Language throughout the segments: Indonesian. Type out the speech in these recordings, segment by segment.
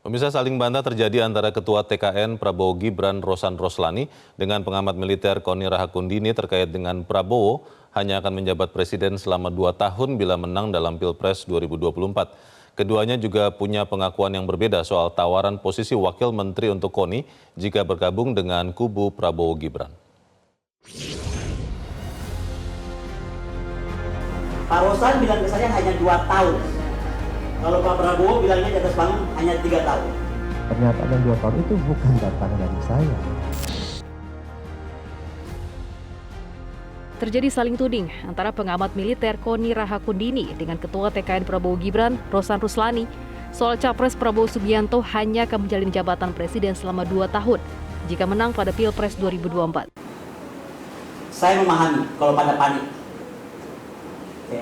Pemirsa, saling bantah terjadi antara Ketua TKN Prabowo Gibran Rosan Roslani dengan pengamat militer Koni Rahakundini terkait dengan Prabowo hanya akan menjabat presiden selama 2 tahun bila menang dalam Pilpres 2024. Keduanya juga punya pengakuan yang berbeda soal tawaran posisi wakil menteri untuk Koni jika bergabung dengan kubu Prabowo Gibran. Pak Rosan bilang ke saya hanya 2 tahun. Kalau Pak Prabowo bilangnya di atas panggung hanya 3 tahun. Pernyataan yang 2 tahun itu bukan datang dari saya. Terjadi saling tuding antara pengamat militer Koni Rahakundini dengan Ketua TKN Prabowo Gibran Rosan Roslani soal Capres Prabowo Subianto hanya akan menjalin jabatan presiden selama 2 tahun jika menang pada Pilpres 2024. Saya memahami kalau pada panik. Oke.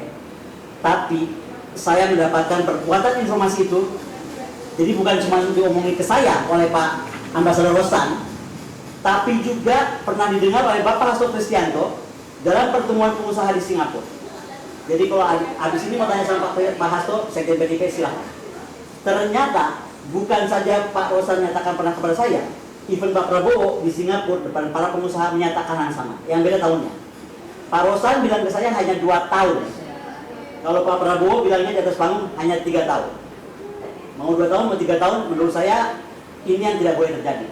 Tapi saya mendapatkan perkuatan informasi itu, jadi bukan cuma diomongin ke saya oleh Pak Ambasador Rosan, tapi juga pernah didengar oleh Bapak Hasto Kristianto dalam pertemuan pengusaha di Singapura. Jadi kalau habis ini mau tanya sama Pak Hasto, Sekjen PDIP silahkan. Ternyata bukan saja Pak Rosan menyatakan pernah kepada saya, even Pak Prabowo di Singapura depan para pengusaha menyatakan hal yang sama, yang beda tahunnya. Pak Rosan bilang ke saya hanya 2 tahun. Kalau Pak Prabowo bilangnya di atas panggung hanya 3 tahun. Mau 2 tahun, mau 3 tahun, menurut saya ini yang tidak boleh terjadi.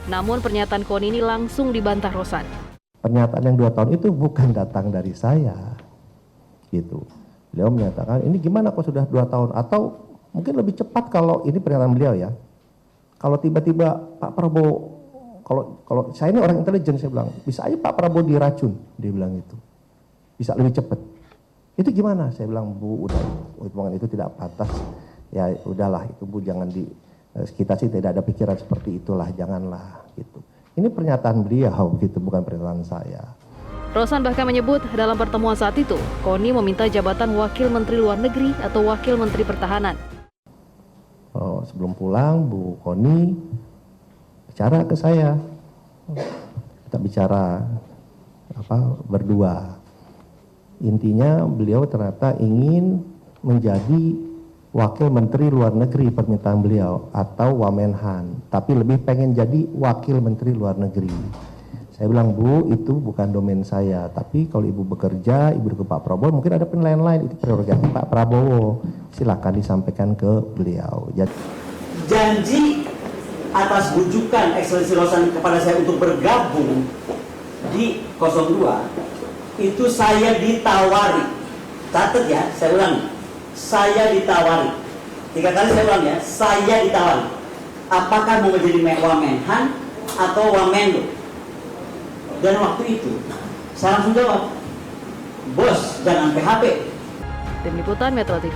Namun pernyataan Koni ini langsung dibantah Rosan. Pernyataan yang 2 tahun itu bukan datang dari saya. Gitu. Beliau menyatakan, ini gimana kok sudah 2 tahun? Atau mungkin lebih cepat kalau ini pernyataan beliau ya. Kalau tiba-tiba Pak Prabowo, kalau saya ini orang intelijen, saya bilang, bisa aja Pak Prabowo diracun, dia bilang itu. Bisa lebih cepat. Itu gimana? Saya bilang, Bu, udah, itu tidak pantas. Ya udahlah, itu Bu, jangan kita sih tidak ada pikiran seperti itulah, janganlah gitu. Ini pernyataan beliau gitu, bukan pernyataan saya. Rosan bahkan menyebut dalam pertemuan saat itu, Koni meminta jabatan Wakil Menteri Luar Negeri atau Wakil Menteri Pertahanan. Sebelum pulang, Bu Koni bicara ke saya. Kita bicara berdua. Intinya beliau ternyata ingin menjadi Wakil Menteri Luar Negeri, pernyataan beliau, atau Wamenhan, tapi lebih pengen jadi Wakil Menteri Luar Negeri. Saya bilang, Bu, itu bukan domain saya, tapi kalau Ibu bekerja, Ibu ke Pak Prabowo, mungkin ada penilaian lain, itu prerogatif Pak Prabowo. Silakan disampaikan ke beliau. Janji atas bujukan Ekselensi Rosan kepada saya untuk bergabung di 02, itu saya ditawari. Catat ya, saya ulangi. Saya ditawari. 3 kali saya ulang ya, saya ditawari. Apakah mau menjadi Wamenhan atau Wamenlo? Dan waktu itu saya langsung jawab, bos, jangan PHP. Tim Liputan Metro TV.